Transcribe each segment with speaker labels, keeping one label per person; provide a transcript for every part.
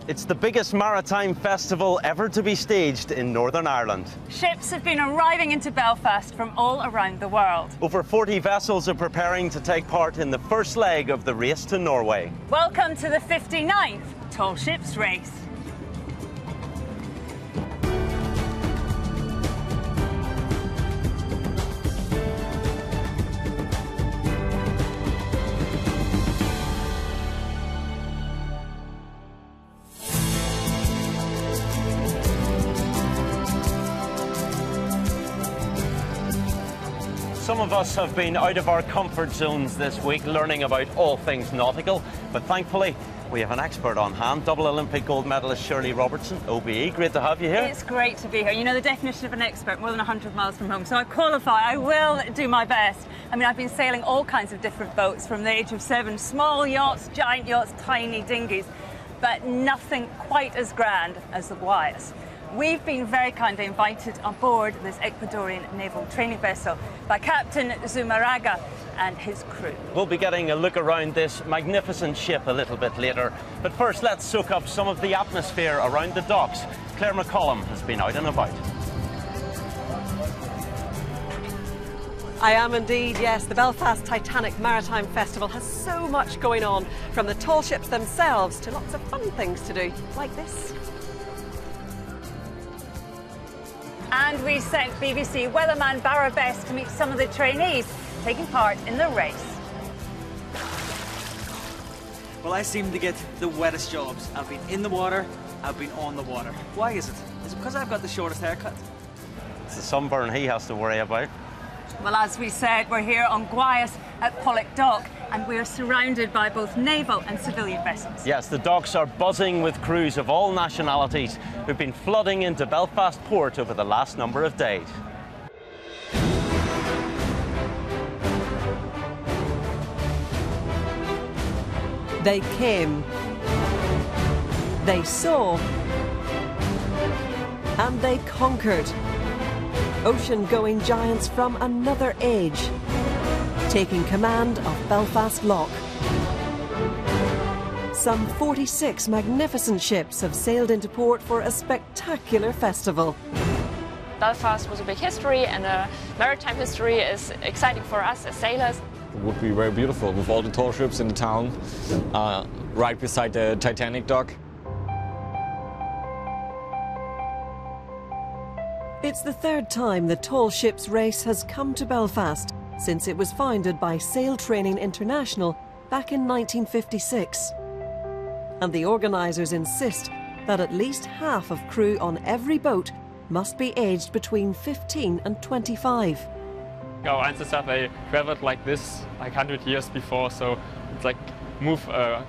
Speaker 1: It's the biggest maritime festival ever to be staged in Northern Ireland.
Speaker 2: Ships have been arriving into Belfast from all around the world.
Speaker 1: Over 40 vessels are preparing to take part in the first leg of the race to Norway.
Speaker 2: Welcome to the 59th Tall Ships Race.
Speaker 1: Some of us have been out of our comfort zones this week learning about all things nautical, but thankfully we have an expert on hand, double Olympic gold medalist Shirley Robertson, OBE. Great to have you here.
Speaker 2: It's great to be here. You know the definition of an expert, more than 100 miles from home, so I qualify. I will do my best. I mean, I've been sailing all kinds of different boats from the age of 7, small yachts, giant yachts, tiny dinghies, but nothing quite as grand as the Guayas. We've been very kindly invited on board this Ecuadorian naval training vessel by Captain Zumarraga and his crew.
Speaker 1: We'll be getting a look around this magnificent ship a little bit later, but first let's soak up some of the atmosphere around the docks. Claire McCollum has been out and about.
Speaker 3: I am indeed, yes. The Belfast Titanic Maritime Festival has so much going on, from the tall ships themselves to lots of fun things to do, like this.
Speaker 2: And we sent BBC weatherman Barra Best to meet some of the trainees taking part in the race.
Speaker 4: Well, I seem to get the wettest jobs. I've been in the water, I've been on the water. Why is it? Is it because I've got the shortest haircut?
Speaker 1: It's the sunburn he has to worry about.
Speaker 2: Well, as we said, we're here on Guayas at Pollock Dock, and we're surrounded by both naval and civilian vessels.
Speaker 1: Yes, the docks are buzzing with crews of all nationalities who've been flooding into Belfast port over the last number of days.
Speaker 3: They came, they saw, and they conquered. Ocean-going giants from another age, taking command of Belfast Lough. Some 46 magnificent ships have sailed into port for a spectacular festival.
Speaker 5: Belfast was a big history, and maritime history is exciting for us as sailors.
Speaker 6: It would be very beautiful with all the tall ships in the town, right beside the Titanic dock.
Speaker 3: It's the third time the Tall Ships Race has come to Belfast since it was founded by Sail Training International back in 1956. And the organisers insist that at least half of crew on every boat must be aged between 15 and 25.
Speaker 7: Our ancestors, they traveled like this like 100 years before, so it's like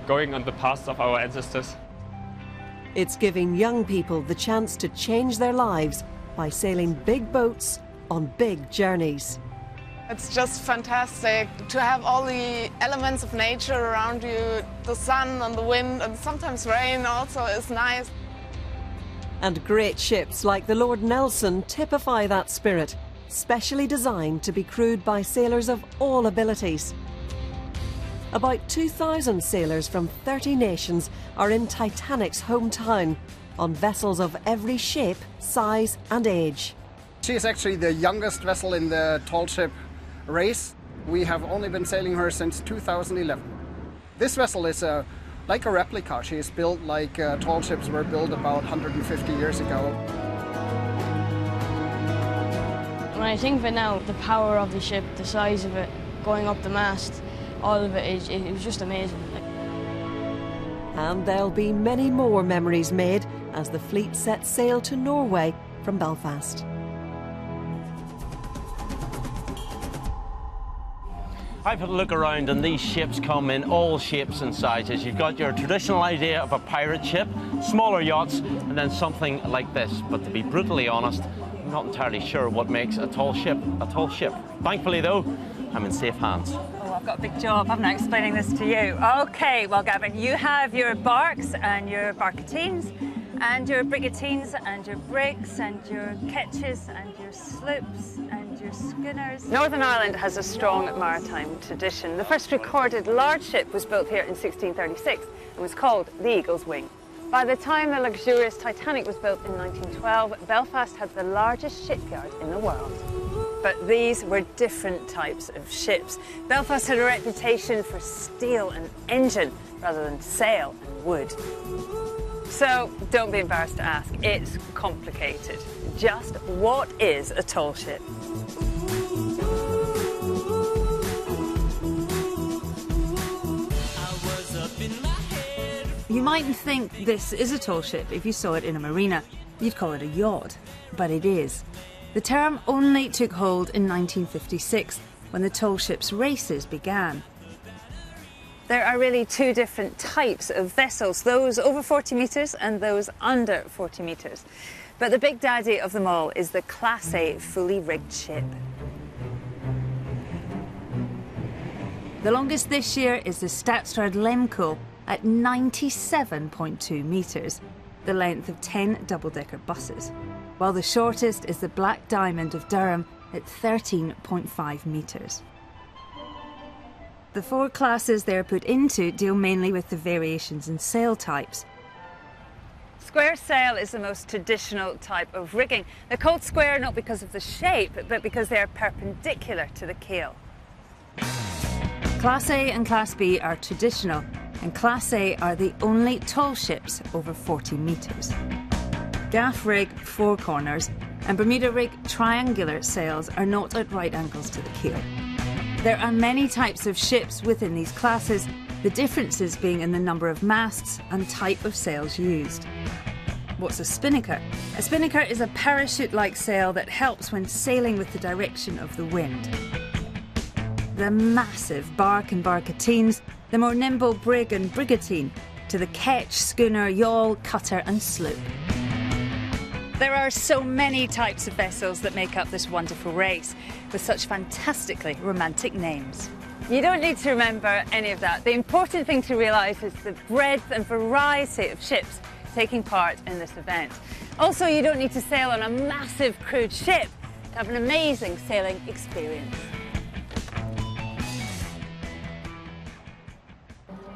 Speaker 7: going on the paths of our ancestors.
Speaker 3: It's giving young people the chance to change their lives by sailing big boats on big journeys.
Speaker 8: It's just fantastic to have all the elements of nature around you. The sun and the wind and sometimes rain also is nice.
Speaker 3: And great ships like the Lord Nelson typify that spirit, specially designed to be crewed by sailors of all abilities. About 2,000 sailors from 30 nations are in Titanic's hometown, on vessels of every shape, size and age.
Speaker 9: She is actually the youngest vessel in the tall ship race. We have only been sailing her since 2011. This vessel is like a replica. She is built like tall ships were built about 150 years ago.
Speaker 10: When I think of it now, the power of the ship, the size of it, going up the mast, all of it, it was just amazing.
Speaker 3: And there'll be many more memories made as the fleet sets sail to Norway from Belfast.
Speaker 1: I've had a look around and these ships come in all shapes and sizes. You've got your traditional idea of a pirate ship, smaller yachts, and then something like this. But to be brutally honest, I'm not entirely sure what makes a tall ship a tall ship. Thankfully though, I'm in safe hands.
Speaker 2: Oh, I've got a big job, haven't I, explaining this to you. OK, well, Gavin, you have your barks and your barkatines and your brigantines and your brigs and your ketches and your sloops and your schooners. Northern Ireland has a strong maritime tradition. The first recorded large ship was built here in 1636 and was called the Eagle's Wing. By the time the luxurious Titanic was built in 1912, Belfast had the largest shipyard in the world. But these were different types of ships. Belfast had a reputation for steel and engine rather than sail and wood. So don't be embarrassed to ask, it's complicated. Just what is a tall ship? You mightn't think this is a tall ship if you saw it in a marina. You'd call it a yacht, but it is. The term only took hold in 1956 when the tall ships races began. There are really two different types of vessels, those over 40 metres and those under 40 metres. But the big daddy of them all is the Class A fully rigged ship. The longest this year is the Stadstrand Lemco at 97.2 metres, the length of 10 double-decker buses, while the shortest is the Black Diamond of Durham at 13.5 metres. The four classes they're put into deal mainly with the variations in sail types. Square sail is the most traditional type of rigging. They're called square not because of the shape, but because they are perpendicular to the keel. Class A and Class B are traditional, and Class A are the only tall ships over 40 metres. Gaff rig four corners and Bermuda rig triangular sails are not at right angles to the keel. There are many types of ships within these classes, the differences being in the number of masts and type of sails used. What's a spinnaker? A spinnaker is a parachute-like sail that helps when sailing with the direction of the wind. The massive bark and barkatines, the more nimble brig and brigantine, to the ketch, schooner, yawl, cutter and sloop. There are so many types of vessels that make up this wonderful race, with such fantastically romantic names. You don't need to remember any of that. The important thing to realise is the breadth and variety of ships taking part in this event. Also, you don't need to sail on a massive crude ship to have an amazing sailing experience.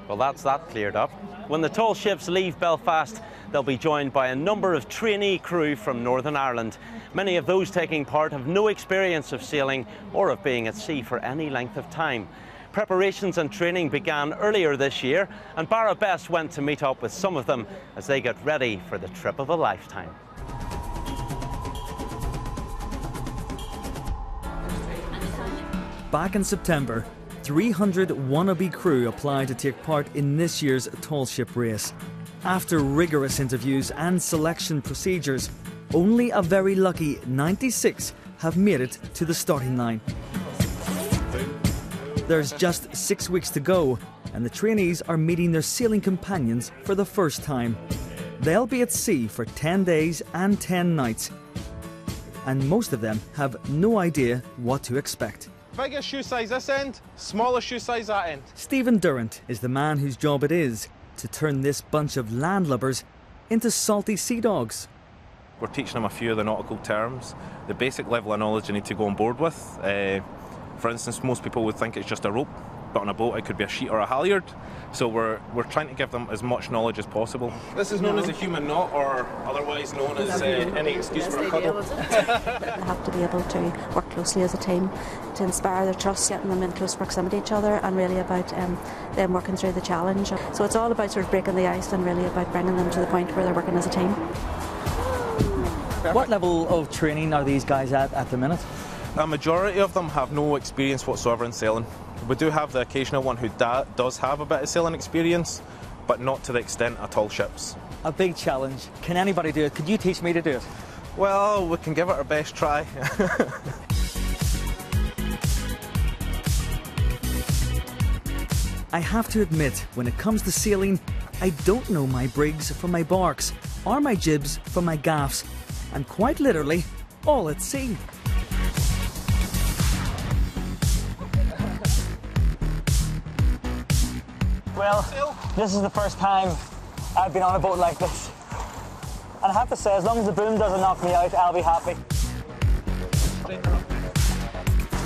Speaker 1: Well, that's that cleared up. When the tall ships leave Belfast, they'll be joined by a number of trainee crew from Northern Ireland. Many of those taking part have no experience of sailing or of being at sea for any length of time. Preparations and training began earlier this year, and Barra Best went to meet up with some of them as they get ready for the trip of a lifetime.
Speaker 11: Back in September, 300 wannabe crew applied to take part in this year's tall ship race. After rigorous interviews and selection procedures, only a very lucky 96 have made it to the starting line. There's just 6 weeks to go, and the trainees are meeting their sailing companions for the first time. They'll be at sea for 10 days and 10 nights, and most of them have no idea what to expect.
Speaker 12: Bigger shoe size this end, smaller shoe size that end.
Speaker 11: Stephen Durrant is the man whose job it is to turn this bunch of landlubbers into salty sea dogs.
Speaker 13: We're teaching them a few of the nautical terms, the basic level of knowledge you need to go on board with. For instance, most people would think it's just a rope, but on a boat it could be a sheet or a halyard. So we're trying to give them as much knowledge as possible. This is known as a human knot, or otherwise known as any excuse for a cuddle.
Speaker 14: They have to be able to work closely as a team to inspire their trust, getting them in close proximity to each other, and really about them working through the challenge. So it's all about sort of breaking the ice and really about bringing them to the point where they're working as a team.
Speaker 11: What level of training are these guys at the minute?
Speaker 13: A majority of them have no experience whatsoever in sailing. We do have the occasional one who does have a bit of sailing experience, but not to the extent of tall ships.
Speaker 11: A big challenge. Can anybody do it? Could you teach me to do it?
Speaker 13: Well, we can give it our best try.
Speaker 11: I have to admit, when it comes to sailing, I don't know my brigs from my barks, or my jibs from my gaffs, and quite literally, all at sea.
Speaker 15: Well, this is the first time I've been on a boat like this. And I have to say, as long as the boom doesn't knock me out, I'll be happy.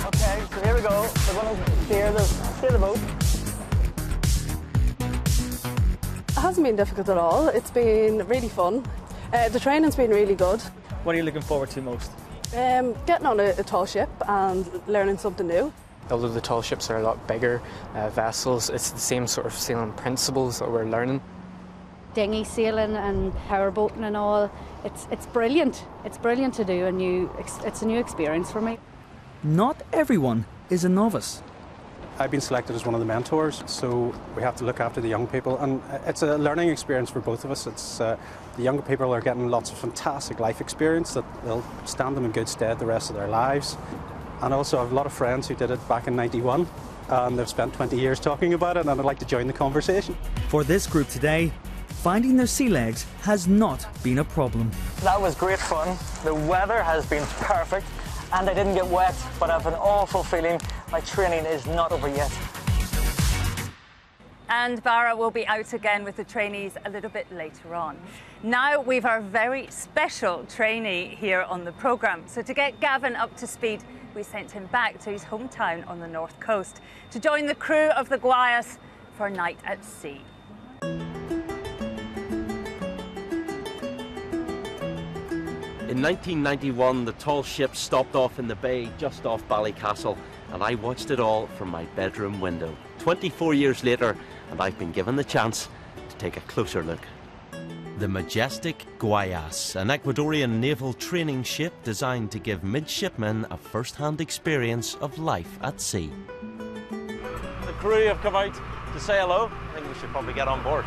Speaker 15: Okay, so here we go. We're going to steer the boat.
Speaker 16: hasn't been difficult at all. It's been really fun. The training's been really good.
Speaker 15: What are you looking forward to most?
Speaker 16: Getting on a tall ship and learning something new.
Speaker 17: Although the tall ships are a lot bigger vessels, it's the same sort of sailing principles that we're learning.
Speaker 18: Dinghy sailing and powerboating and all, it's brilliant. It's brilliant to do, it's a new experience for me.
Speaker 11: Not everyone is a novice.
Speaker 19: I've been selected as one of the mentors, so we have to look after the young people, and it's a learning experience for both of us. It's the younger people are getting lots of fantastic life experience that will stand them in good stead the rest of their lives. And also I have a lot of friends who did it back in '91, and they've spent 20 years talking about it, and I'd like to join the conversation.
Speaker 11: For this group today, finding their sea legs has not been a problem.
Speaker 15: That was great fun. The weather has been perfect and I didn't get wet, but I have an awful feeling my training is not over yet.
Speaker 2: And Barra will be out again with the trainees a little bit later on. Now we've our very special trainee here on the programme. So to get Gavin up to speed, we sent him back to his hometown on the north coast to join the crew of the Guayas for a night at sea.
Speaker 1: In 1991, the tall ship stopped off in the bay just off Ballycastle, and I watched it all from my bedroom window. 24 years later, and I've been given the chance to take a closer look. The majestic Guayas, an Ecuadorian naval training ship designed to give midshipmen a first-hand experience of life at sea. The crew have come out to say hello. I think we should probably get on board.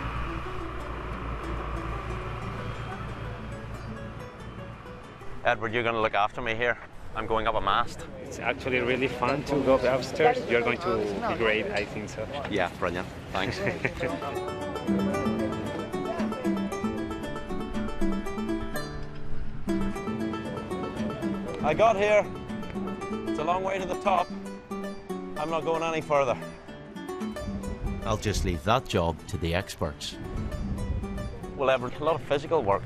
Speaker 1: Edward, you're going to look after me here. I'm going up a mast.
Speaker 20: It's actually really fun to go upstairs. You're going to be great, I think so.
Speaker 1: Yeah, brilliant. Thanks. I got here. It's a long way to the top. I'm not going any further. I'll just leave that job to the experts. Well, Edward, a lot of physical work.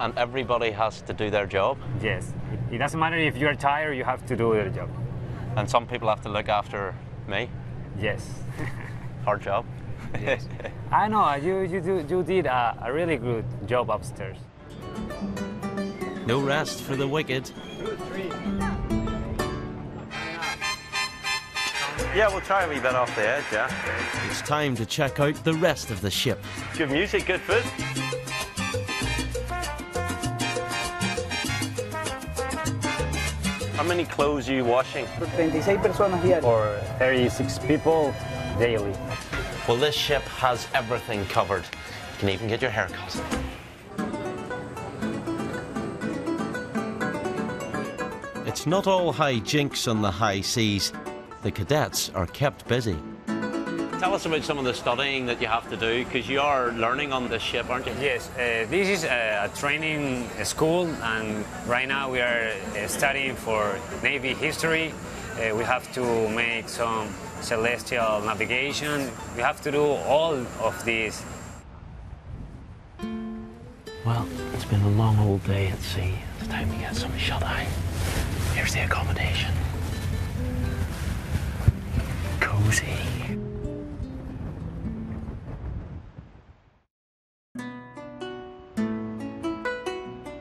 Speaker 1: And everybody has to do their job?
Speaker 20: Yes. It doesn't matter if you're tired, you have to do your job.
Speaker 1: And some people have to look after me?
Speaker 20: Yes.
Speaker 1: Hard job?
Speaker 20: Yes. I know, you did a really good job upstairs.
Speaker 1: No rest for the wicked.
Speaker 20: 2, 3.
Speaker 1: Yeah, we'll try a wee bit off the edge, yeah. It's time to check out the rest of the ship. Good music, good food. How many clothes are you washing?
Speaker 15: 26 personas here.
Speaker 20: For 36 people daily.
Speaker 1: Well, this ship has everything covered. You can even get your hair cut. It's not all hijinks on the high seas. The cadets are kept busy. Tell us about some of the studying that you have to do, because you are learning on this ship, aren't you?
Speaker 20: Yes, this is a training school, and right now we are studying for Navy history. We have to make some celestial navigation. We have to do all of this.
Speaker 1: Well, it's been a long old day at sea. It's time to get some shut-eye. Here's the accommodation. Cozy.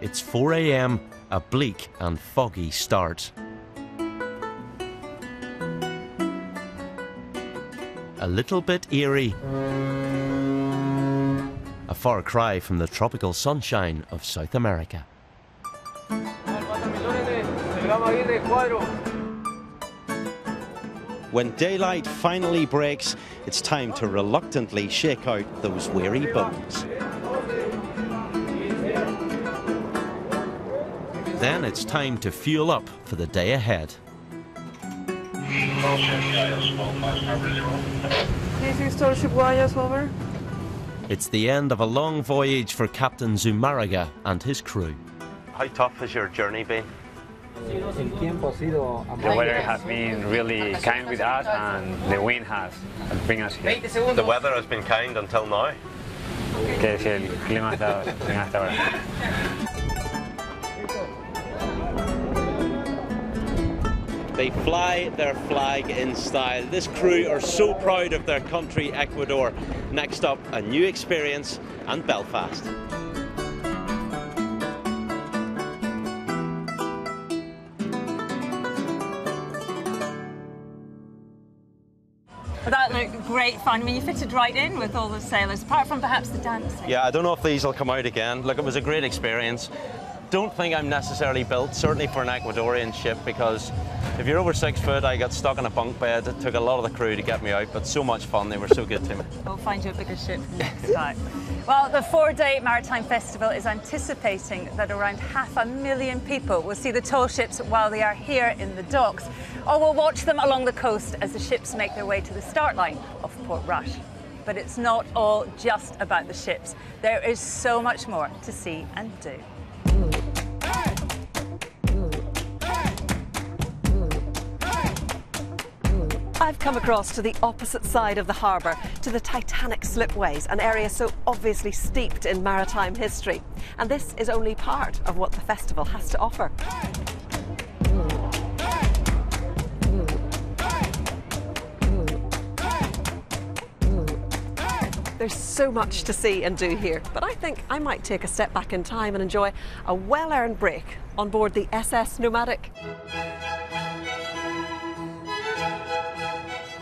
Speaker 1: It's 4 a.m, a bleak and foggy start. A little bit eerie. A far cry from the tropical sunshine of South America. When daylight finally breaks, it's time to reluctantly shake out those weary bones. Then it's time to fuel up for the day ahead.
Speaker 16: This is Tall Ship Guayas, over.
Speaker 1: It's the end of a long voyage for Captain Zumárraga and his crew. How tough has your journey been?
Speaker 20: The weather has been really kind with us, and the wind has bring us here.
Speaker 1: The weather has been kind until now.
Speaker 20: Que si el clima está bien hasta ahora.
Speaker 1: They fly their flag in style. This crew are so proud of their country, Ecuador. Next up, a new experience and Belfast.
Speaker 2: Well, that looked great fun. I mean, you fitted right in with all the sailors, apart from perhaps the dancing.
Speaker 1: Yeah, I don't know if these will come out again. Look, it was a great experience. Don't think I'm necessarily built, certainly for an Ecuadorian ship, because if you're over 6 foot, I got stuck in a bunk bed. It took a lot of the crew to get me out, but so much fun. They were so good to me.
Speaker 2: We'll find you a bigger ship next time. Well, the 4-day Maritime Festival is anticipating that around 500,000 people will see the tall ships while they are here in the docks, or will watch them along the coast as the ships make their way to the start line of Port Rush. But it's not all just about the ships. There is so much more to see and do.
Speaker 3: I've come across to the opposite side of the harbour, to the Titanic slipways, an area so obviously steeped in maritime history. And this is only part of what the festival has to offer. There's so much to see and do here, but I think I might take a step back in time and enjoy a well-earned break on board the SS Nomadic.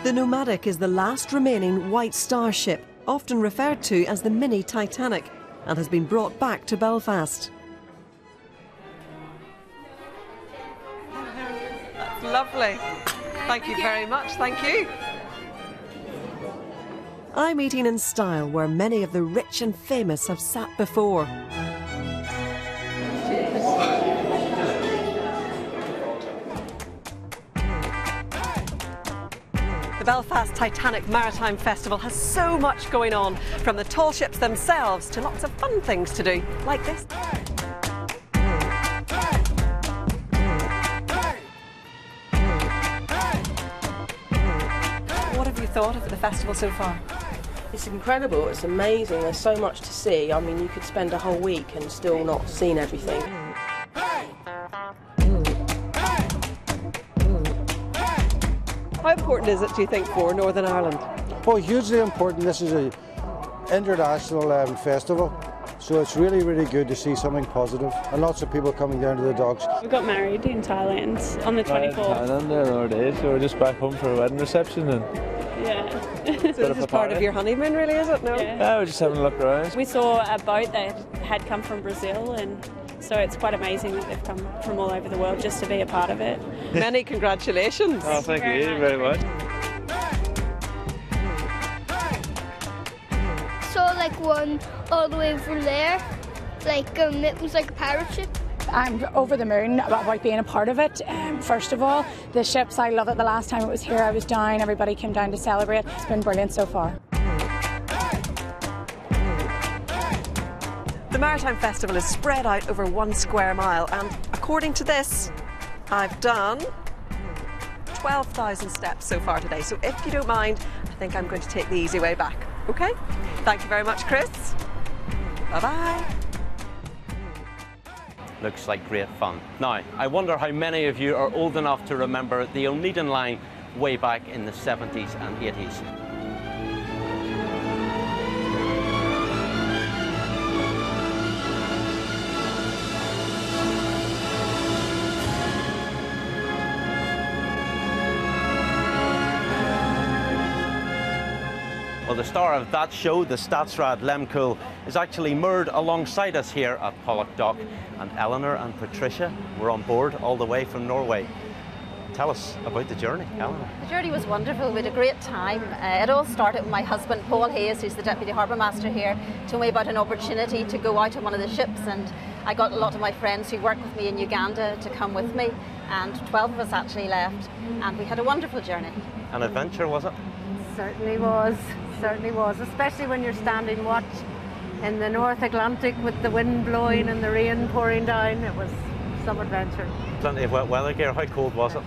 Speaker 3: The Nomadic is the last remaining White Star ship, often referred to as the mini Titanic, and has been brought back to Belfast. That's lovely. Thank you very much. Thank you. I'm eating in style where many of the rich and famous have sat before. The Belfast Titanic Maritime Festival has so much going on, from the tall ships themselves to lots of fun things to do, like this. What have you thought of the festival so far?
Speaker 21: It's incredible, it's amazing, there's so much to see. I mean, you could spend a whole week and still not seen everything.
Speaker 3: How important is it, do you think, for Northern Ireland?
Speaker 22: Oh, hugely important. This is an international festival, so it's really, really good to see something positive, and lots of people coming down to the docks.
Speaker 23: We got married in Thailand on the 24th.
Speaker 24: Thailand the other day, so we're just back home for a wedding reception. And
Speaker 23: yeah.
Speaker 3: So this is part of your honeymoon, really, is it? No?
Speaker 24: Yeah, we're just having a look around.
Speaker 23: We saw a boat that had come from Brazil, and so it's quite amazing that they've come from all over the world just to be a part of it.
Speaker 3: Many congratulations.
Speaker 24: Oh, thank you very much.
Speaker 25: Saw like one all the way over there, like it was like a pirate ship.
Speaker 26: I'm over the moon about being a part of it. First of all, the ships, I love it. The last time it was here, I was down. Everybody came down to celebrate. It's been brilliant so far.
Speaker 3: The Maritime Festival is spread out over 1 square mile, and according to this, I've done 12,000 steps so far today. So if you don't mind, I think I'm going to take the easy way back. Okay? Thank you very much, Chris. Bye-bye.
Speaker 1: Looks like great fun. Now, I wonder how many of you are old enough to remember the Oneida line way back in the 70s and 80s. Well, the star of that show, the Stadsrad Lemcool, is actually moored alongside us here at Pollock Dock. And Eleanor and Patricia were on board all the way from Norway. Tell us about the journey, Eleanor.
Speaker 27: The journey was wonderful. We had a great time. It all started with my husband, Paul Hayes, who's the Deputy Harbour Master here, told me about an opportunity to go out on one of the ships, and I got a lot of my friends who work with me in Uganda to come with me, and 12 of us actually left, and we had a wonderful journey.
Speaker 1: An adventure, was it?
Speaker 28: Certainly was. Certainly was, especially when you're standing watch in the North Atlantic with the wind blowing and the rain pouring down. It was some adventure.
Speaker 1: Plenty of wet weather gear. How cold was it?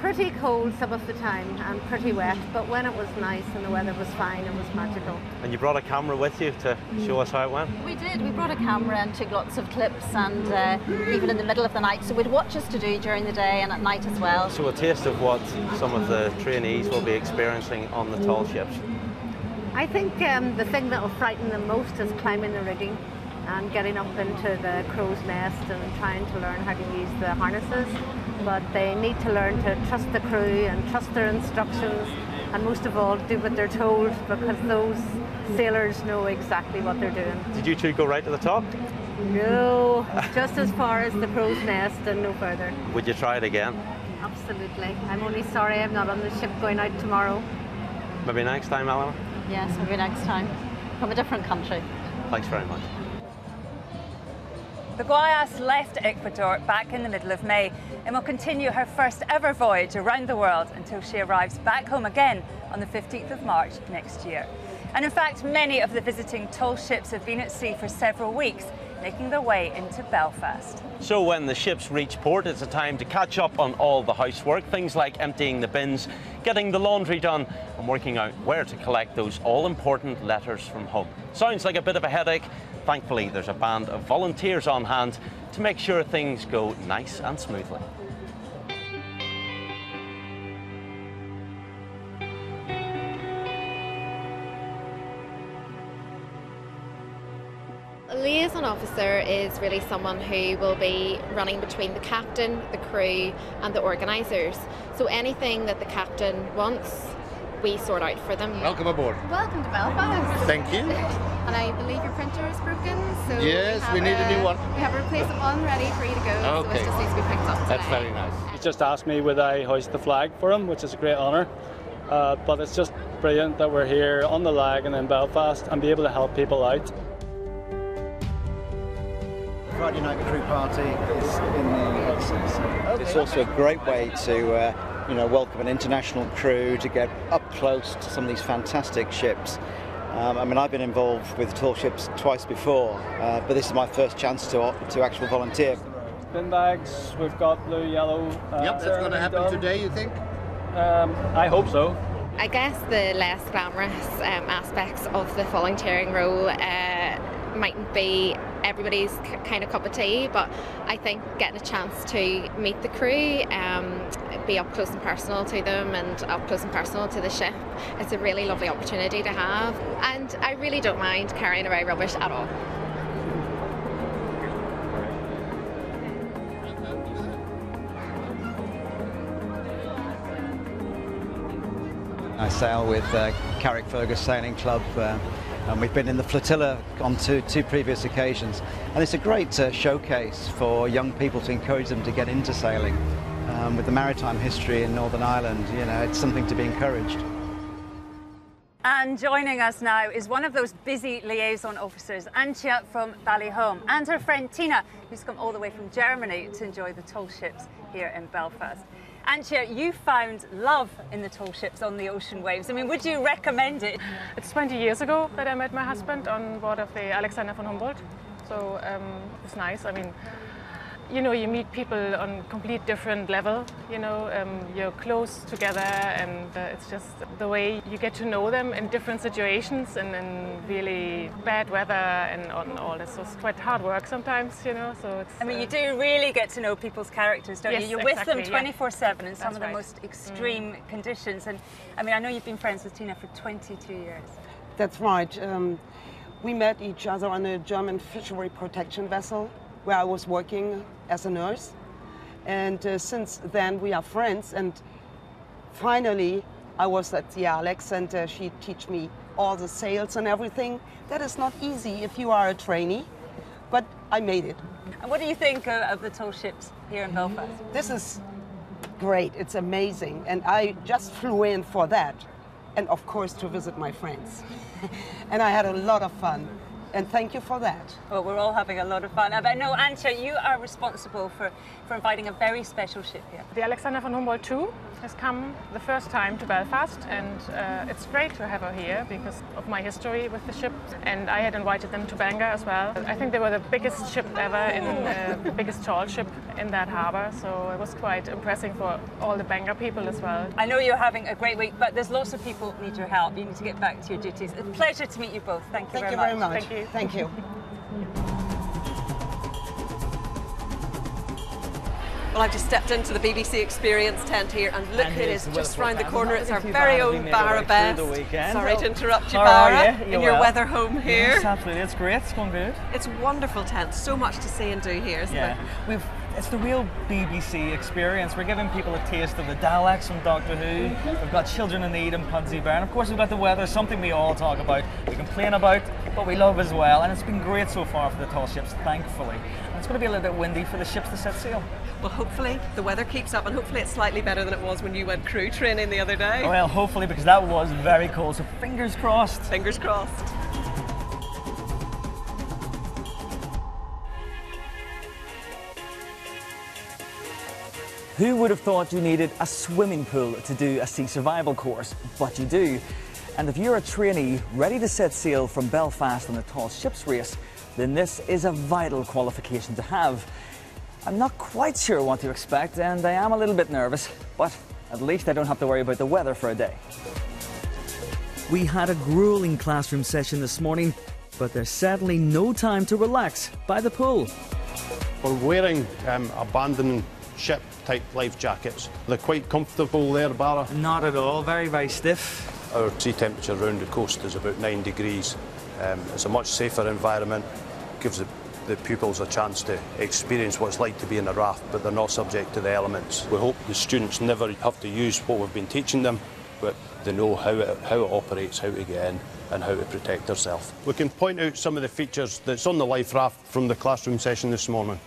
Speaker 28: pretty cold some of the time and pretty wet, but when it was nice and the weather was fine, it was magical.
Speaker 1: And you brought a camera with you to show us how it went?
Speaker 27: We did. We brought a camera and took lots of clips, and even in the middle of the night. So we'd watches to do during the day and at night as well.
Speaker 1: So a taste of what some of the trainees will be experiencing on the tall ships.
Speaker 28: I think the thing that will frighten them most is climbing the rigging and getting up into the crow's nest and trying to learn how to use the harnesses. But they need to learn to trust the crew and trust their instructions, and most of all do what they're told, because those sailors know exactly what they're doing.
Speaker 1: Did you two go right to the top?
Speaker 28: No, just as far as the crow's nest and no further.
Speaker 1: Would you try it again?
Speaker 28: Absolutely. I'm only sorry I'm not on the ship going out tomorrow.
Speaker 1: Maybe next time, Eleanor?
Speaker 27: Yes, maybe next time. From a different country.
Speaker 1: Thanks very much.
Speaker 2: The Guayas left Ecuador back in the middle of May and will continue her first ever voyage around the world until she arrives back home again on the 15th of March next year. And in fact, many of the visiting tall ships have been at sea for several weeks, making their way into Belfast.
Speaker 1: So when the ships reach port, it's a time to catch up on all the housework, things like emptying the bins, getting the laundry done, and working out where to collect those all-important letters from home. Sounds like a bit of a headache. Thankfully, there's a band of volunteers on hand to make sure things go nice and smoothly.
Speaker 4: A liaison officer is really someone who will be running between the captain, the crew and the organisers. So anything that the captain wants, we sort out for them.
Speaker 5: Welcome aboard.
Speaker 28: Welcome to Belfast.
Speaker 5: Thank you.
Speaker 28: And I believe your printer is broken, so
Speaker 5: Yes, we need a new one.
Speaker 28: We have a replacement one ready for you to go, so it just needs to be picked up today.
Speaker 5: That's very nice.
Speaker 6: He just asked me would I hoist the flag for him, which is a great honour. But it's just brilliant that we're here on the Lagan in Belfast and be able to help people out.
Speaker 7: Friday night crew party is in the exits. It's also a great way to welcome an international crew, to get up close to some of these fantastic ships. I mean, I've been involved with tall ships twice before, but this is my first chance to actually volunteer.
Speaker 6: Bin bags, we've got blue, yellow.
Speaker 5: Yep, that's going to happen today, you think?
Speaker 6: I hope so.
Speaker 4: I guess the less glamorous aspects of the volunteering role mightn't be everybody's kind of cup of tea, but I think getting a chance to meet the crew, be up close and personal to them and up close and personal to the ship, it's a really lovely opportunity to have, and I really don't mind carrying away rubbish at all.
Speaker 7: I sail with Carrickfergus Sailing Club, and we've been in the flotilla on two previous occasions. And it's a great showcase for young people to encourage them to get into sailing. With the maritime history in Northern Ireland, it's something to be encouraged.
Speaker 2: And joining us now is one of those busy liaison officers, Antje from Ballyholme, and her friend Tina, who's come all the way from Germany to enjoy the tall ships here in Belfast. Antje, you found love in the tall ships on the ocean waves. I mean, would you recommend it?
Speaker 8: It's 20 years ago that I met my husband on board of the Alexander von Humboldt. So it's nice. I mean, you meet people on complete different level, you're close together, and it's just the way you get to know them in different situations and in really bad weather and on all this. So it's quite hard work sometimes, so it's...
Speaker 2: I mean, you do really get to know people's characters, don't you? You're
Speaker 8: exactly,
Speaker 2: with them 24/7 in some
Speaker 8: That's
Speaker 2: of the
Speaker 8: right.
Speaker 2: most extreme conditions. And I mean, I know you've been friends with Tina for 22 years.
Speaker 9: That's right. We met each other on a German fishery protection vessel where I was working as a nurse. And since then we are friends, and finally I was at the Alex and she taught me all the sails and everything. That is not easy if you are a trainee, but I made it.
Speaker 2: And what do you think of the tall ships here in Belfast?
Speaker 9: This is great, it's amazing, and I just flew in for that, and of course to visit my friends. And I had a lot of fun. And thank you for that.
Speaker 2: Well, we're all having a lot of fun. But no, Antje, you are responsible for inviting a very special ship here.
Speaker 8: The Alexander von Humboldt II has come the first time to Belfast, and it's great to have her here because of my history with the ship. And I had invited them to Bangor as well. I think they were the biggest ship ever, the biggest tall ship in that harbour. So it was quite impressive for all the Bangor people as well.
Speaker 2: I know you're having a great week, but there's lots of people who need your help. You need to get back to your duties. It's a pleasure to meet you both. Thank you very much.
Speaker 9: Thank you. Thank you.
Speaker 3: Well, I've just stepped into the BBC Experience tent here, and look who it is just round the corner. It's our very own Barra Best. Sorry to interrupt you, Barra, in your weather home here.
Speaker 10: Yes, absolutely. It's great. It's going good.
Speaker 3: It's a wonderful tent. So much to see and do here, isn't it?
Speaker 10: It's the real BBC experience. We're giving people a taste of the Daleks from Doctor Who. We've got Children in Need and Pudsey Bear. And of course, we've got the weather, something we all talk about, we complain about, but we love as well. And it's been great so far for the tall ships, thankfully. And it's going to be a little bit windy for the ships to set sail.
Speaker 3: Well, hopefully the weather keeps up, and hopefully it's slightly better than it was when you went crew training the other day.
Speaker 10: Well, hopefully, because that was very cold. So fingers crossed.
Speaker 3: Fingers crossed.
Speaker 15: Who would have thought you needed a swimming pool to do a sea survival course? But you do. And if you're a trainee ready to set sail from Belfast on the tall ships race, then this is a vital qualification to have. I'm not quite sure what to expect, and I am a little bit nervous, but at least I don't have to worry about the weather for a day. We had a grueling classroom session this morning, but there's certainly no time to relax by the pool.
Speaker 11: We're wearing abandoned ship type life jackets. They're quite comfortable there, Barra?
Speaker 10: Not at all, very, very stiff.
Speaker 11: Our sea temperature around the coast is about 9 degrees. It's a much safer environment, gives the pupils a chance to experience what it's like to be in a raft, but they're not subject to the elements. We hope the students never have to use what we've been teaching them, but they know how it operates, how to get in and how to protect themselves. We can point out some of the features that's on the life raft from the classroom session this morning.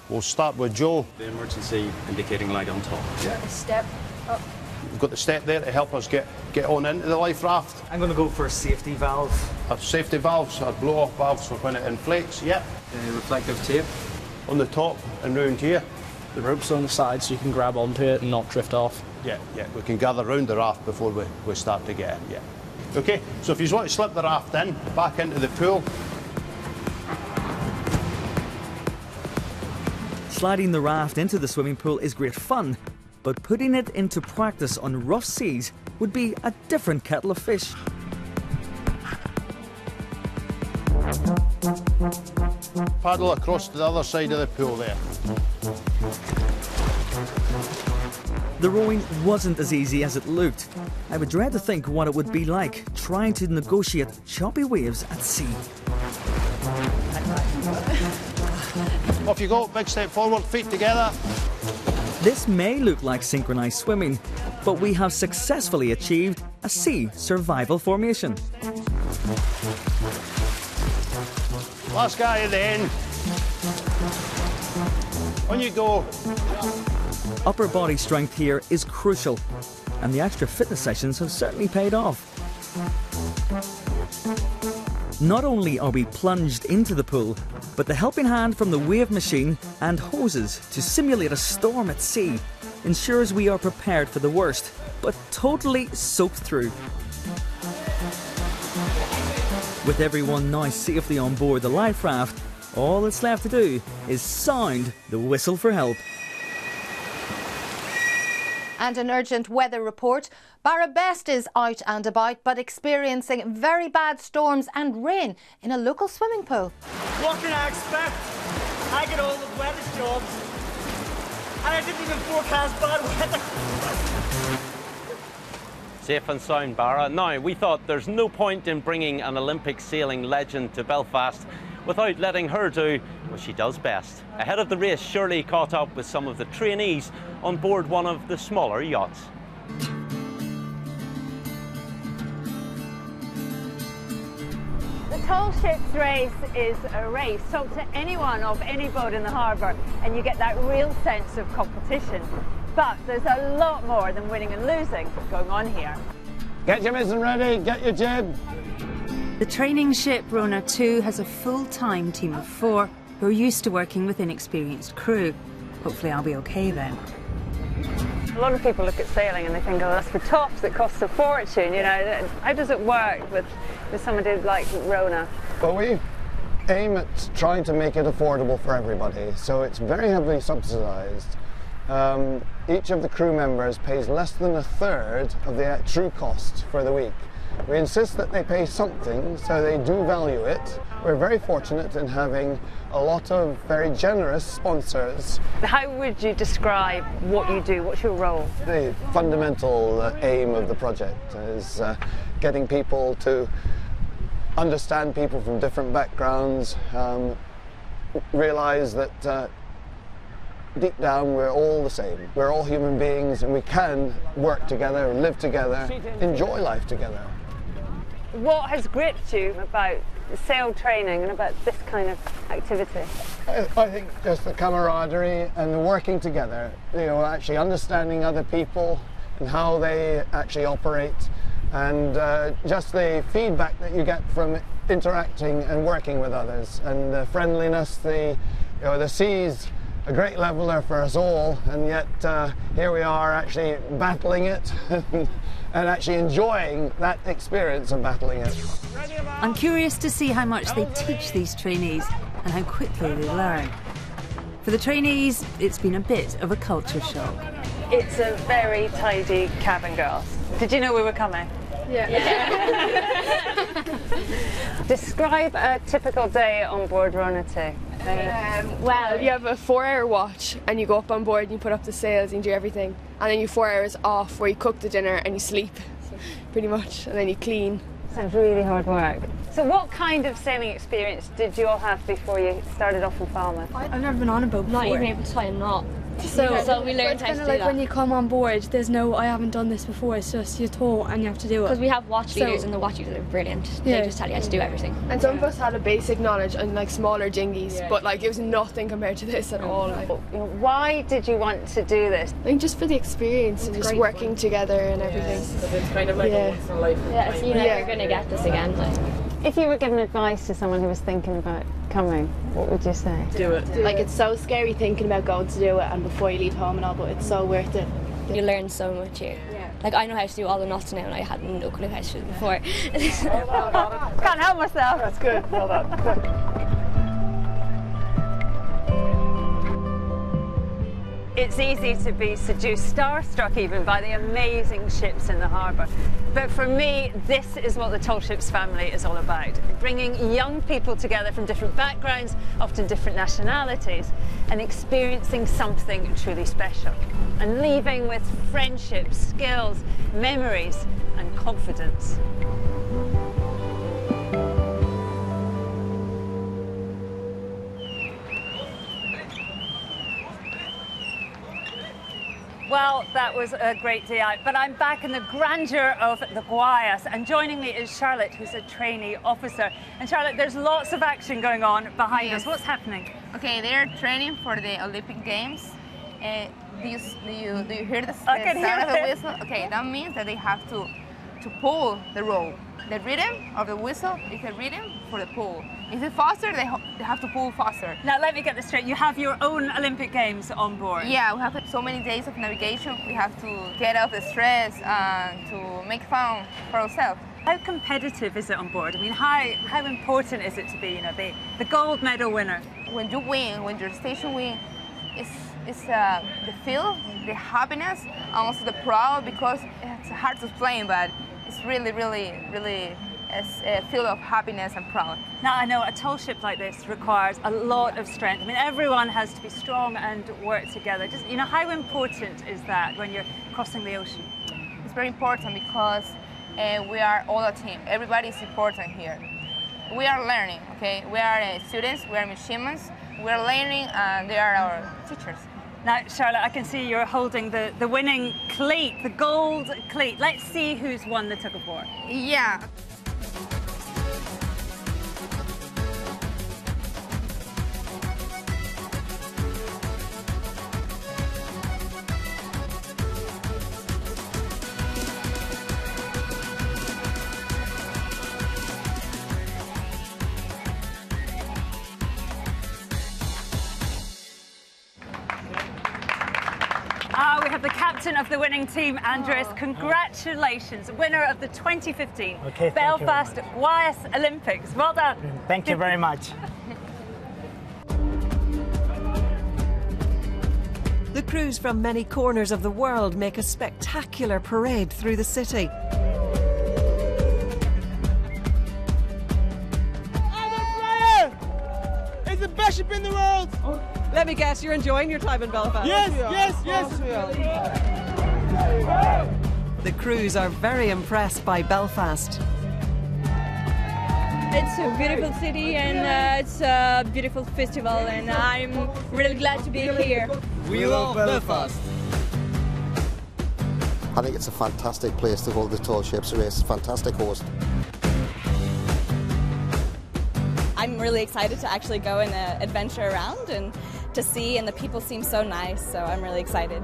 Speaker 11: We'll start with Joe.
Speaker 12: The emergency indicating light on top.
Speaker 11: Yeah.
Speaker 12: Step up.
Speaker 11: We've got the step there to help us get on into the life raft.
Speaker 10: I'm going to go for a safety valve.
Speaker 11: Our safety valves, our blow-off valves for when it inflates, yep.
Speaker 12: Reflective tape.
Speaker 11: On the top and round here.
Speaker 12: The rope's on the side so you can grab onto it and not drift off.
Speaker 11: Yeah, we can gather round the raft before we start to get in, yeah. Okay, so if you want to slip the raft in, back into the pool.
Speaker 15: Sliding the raft into the swimming pool is great fun, but putting it into practice on rough seas would be a different kettle of fish.
Speaker 11: Paddle across to the other side of the pool there.
Speaker 15: The rowing wasn't as easy as it looked. I would dread to think what it would be like trying to negotiate choppy waves at sea.
Speaker 11: Off you go, big step forward, feet together.
Speaker 15: This may look like synchronized swimming, but we have successfully achieved a sea survival formation.
Speaker 11: Last guy at the end. On you go.
Speaker 15: Upper body strength here is crucial, and the extra fitness sessions have certainly paid off. Not only are we plunged into the pool, but the helping hand from the wave machine and hoses to simulate a storm at sea ensures we are prepared for the worst, but totally soaked through. With everyone now safely on board the life raft, all that's left to do is sound the whistle for help.
Speaker 13: And an urgent weather report. Barra Best is out and about, but experiencing very bad storms and rain in a local swimming pool.
Speaker 15: What can I expect? I get all the wettest jobs, and I didn't even forecast bad weather.
Speaker 1: Safe and sound, Barra. Now, we thought there's no point in bringing an Olympic sailing legend to Belfast without letting her do what she does best. Ahead of the race, Shirley caught up with some of the trainees on board one of the smaller yachts.
Speaker 2: The Tall Ships Race is a race. Talk to anyone of any boat in the harbour and you get that real sense of competition. But there's a lot more than winning and losing going on here.
Speaker 11: Get your mizzen ready, get your jib.
Speaker 2: The training ship Rona 2 has a full-time team of 4 who are used to working with inexperienced crew. Hopefully I'll be okay then.
Speaker 14: A lot of people look at sailing and they think, oh, that's for tops, it costs a fortune, you know. How does it work with somebody like Rona?
Speaker 16: Well, we aim at trying to make it affordable for everybody, so it's very heavily subsidised. Each of the crew members pays less than 1/3 of the true cost for the week. We insist that they pay something, so they do value it. We're very fortunate in having a lot of very generous sponsors.
Speaker 14: How would you describe what you do? What's your role?
Speaker 16: The fundamental aim of the project is getting people to understand people from different backgrounds, realise that deep down we're all the same. We're all human beings and we can work together, live together, enjoy life together.
Speaker 14: What has gripped you about sail training and about this kind of activity?
Speaker 16: I think just the camaraderie and the working together, you know, actually understanding other people and how they actually operate, and just the feedback that you get from interacting and working with others, and the friendliness, the sea's a great leveler for us all, and yet here we are actually battling it and actually enjoying that experience of battling it.
Speaker 2: I'm curious to see how much they teach these trainees and how quickly they learn. For the trainees, it's been a bit of a culture shock.
Speaker 14: It's a very tidy cabin, girls. Did you know we were coming?
Speaker 28: Yeah.
Speaker 14: Describe a typical day on board Rona 2.
Speaker 17: Well, you have a 4-hour watch and you go up on board and you put up the sails and you do everything, and then you 4 hours off where you cook the dinner and you sleep, pretty much, and then you clean.
Speaker 14: Sounds really hard work. So what kind of sailing experience did you all have before you started off in Falmouth?
Speaker 18: I've never been on a boat before.
Speaker 19: Not even able to tie a knot.
Speaker 18: So
Speaker 19: we learned how to do
Speaker 18: like
Speaker 19: that.
Speaker 18: When you come on board, there's no, I haven't done this before, it's just you're taught and you have to do it.
Speaker 19: Because we have watch leaders and the watch leaders are brilliant.
Speaker 18: Yeah.
Speaker 19: They just tell you how to do everything.
Speaker 17: And some of us had a basic knowledge on like smaller dinghies, but like it was nothing compared to this at all. Like.
Speaker 14: Why did you want to do this?
Speaker 17: I think just for the experience and just working together and everything.
Speaker 12: It's kind of like a once in a lifetime.
Speaker 19: Yeah, so you're never going to get this again. Like.
Speaker 14: If you were giving advice to someone who was thinking about coming, what would you say?
Speaker 17: Do it. Like it's so scary thinking about going to do it and before you leave home and all, but it's so worth it.
Speaker 19: You learn so much here. Yeah. Like I know how to do all the knots now and I had no clue how to do it before.
Speaker 14: Can't help myself.
Speaker 17: That's good. Well done.
Speaker 2: It's easy to be seduced, starstruck even, by the amazing ships in the harbour. But for me, this is what the Tall Ships family is all about. Bringing young people together from different backgrounds, often different nationalities, and experiencing something truly special. And leaving with friendships, skills, memories, and confidence. Well, that was a great day out, but I'm back in the grandeur of the Guayas, and joining me is Charlotte, who's a trainee officer. And Charlotte, there's lots of action going on behind us. What's happening?
Speaker 20: Okay, they're training for the Olympic Games. Do you hear the
Speaker 2: I can
Speaker 20: sound of
Speaker 2: hear
Speaker 20: the
Speaker 2: it.
Speaker 20: whistle? Okay, that means that they have to pull the rope. The rhythm of the whistle is a rhythm for the pull. If it's faster, they have to pull faster.
Speaker 2: Now, let me get this straight. You have your own Olympic Games on board.
Speaker 20: Yeah, we have so many days of navigation. We have to get off the stress and to make fun for ourselves.
Speaker 2: How competitive is it on board? I mean, how important is it to be, the gold medal winner?
Speaker 20: When you win, when your station wins, it's the feel, the happiness, and also the proud, because it's hard to explain, but it's really, really, really a feel of happiness and proud.
Speaker 2: Now, I know a tall ship like this requires a lot of strength. I mean, everyone has to be strong and work together. Just, how important is that when you're crossing the ocean?
Speaker 20: It's very important because we are all a team. Everybody is important here. We are learning, okay? We are students, we are midshipmen, we are learning, and they are our teachers.
Speaker 2: Now, Charlotte, I can see you're holding the winning cleat, the gold cleat. Let's see who's won the tug of war.
Speaker 20: Yeah.
Speaker 2: have the captain of the winning team, Andres. Congratulations, winner of the 2015 Belfast Guayas Olympics. Well done.
Speaker 5: Thank you very much.
Speaker 3: The crews from many corners of the world make a spectacular parade through the city.
Speaker 21: It's the best ship in the world!
Speaker 3: Let me guess, you're enjoying your time in Belfast?
Speaker 21: Yes, yes, yes!
Speaker 3: The crews are very impressed by Belfast.
Speaker 18: It's a beautiful city and it's a beautiful festival, and I'm really glad to be here.
Speaker 21: We love Belfast.
Speaker 22: I think it's a fantastic place to hold the tall ships race. Fantastic host.
Speaker 23: I'm really excited to actually go and adventure around and to see, and the people seem so nice, so I'm really excited.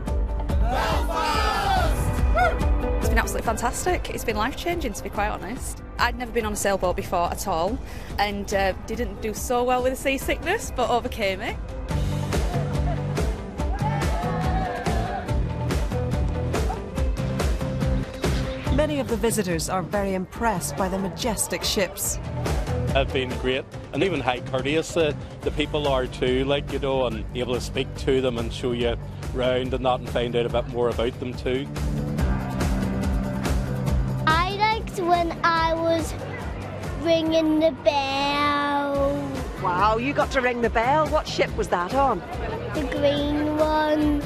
Speaker 24: It's been absolutely fantastic. It's been life-changing, to be quite honest. I'd never been on a sailboat before at all, and didn't do so well with the seasickness, but overcame it.
Speaker 3: Many of the visitors are very impressed by the majestic ships.
Speaker 25: Have been great, and even how courteous the people are too, like, you know, and able to speak to them and show you round and that and find out a bit more about them too.
Speaker 26: I liked when I was ringing the bell.
Speaker 3: Wow, you got to ring the bell. What ship was that on?
Speaker 26: The green one.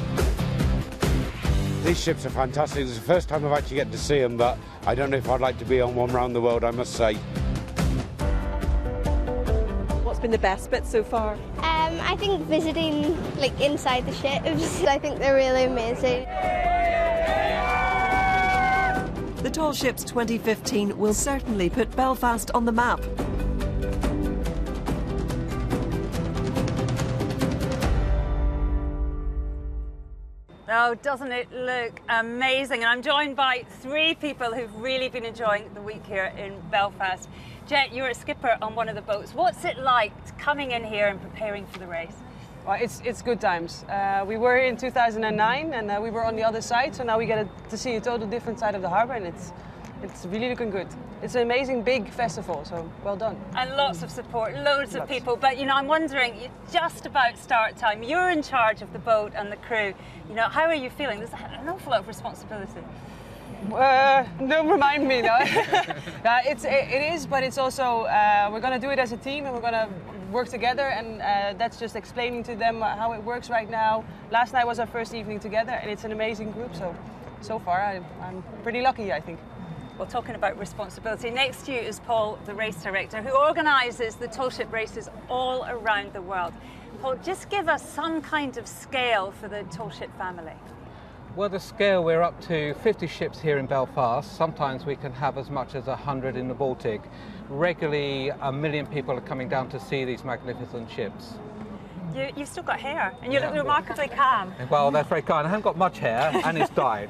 Speaker 27: These ships are fantastic. It's the first time I've actually get to see them, but I don't know if I'd like to be on one around the world, I must say.
Speaker 3: What's been the best bit so far?
Speaker 26: I think visiting like inside the ships. I think they're really amazing.
Speaker 3: The Tall Ships 2015 will certainly put Belfast on the map.
Speaker 2: Oh, doesn't it look amazing? And I'm joined by three people who've really been enjoying the week here in Belfast. Jet, you're a skipper on one of the boats. What's it like coming in here and preparing for the race?
Speaker 29: Well, it's good times. We were here in 2009 and we were on the other side, so now we get to see a total different side of the harbour, and it's really looking good. It's an amazing big festival, so well done.
Speaker 2: And lots of support, loads of people. But, you know, I'm wondering, just about start time, you're in charge of the boat and the crew. You know, how are you feeling? There's an awful lot of responsibility.
Speaker 29: Don't remind me, no. It is, but it's also, we're going to do it as a team and we're going to work together, and that's just explaining to them how it works right now. Last night was our first evening together, and it's an amazing group, so far I'm pretty lucky, I think.
Speaker 2: Well, talking about responsibility, next to you is Paul, the race director, who organises the tall ship races all around the world. Paul, just give us some kind of scale for the tall ship family.
Speaker 30: Well, the scale, we're up to 50 ships here in Belfast. Sometimes we can have as much as 100 in the Baltic. Regularly, 1 million people are coming down to see these magnificent ships.
Speaker 2: You've still got hair, and you look remarkably calm.
Speaker 30: Well, that's very kind. I haven't got much hair, and it's dyed.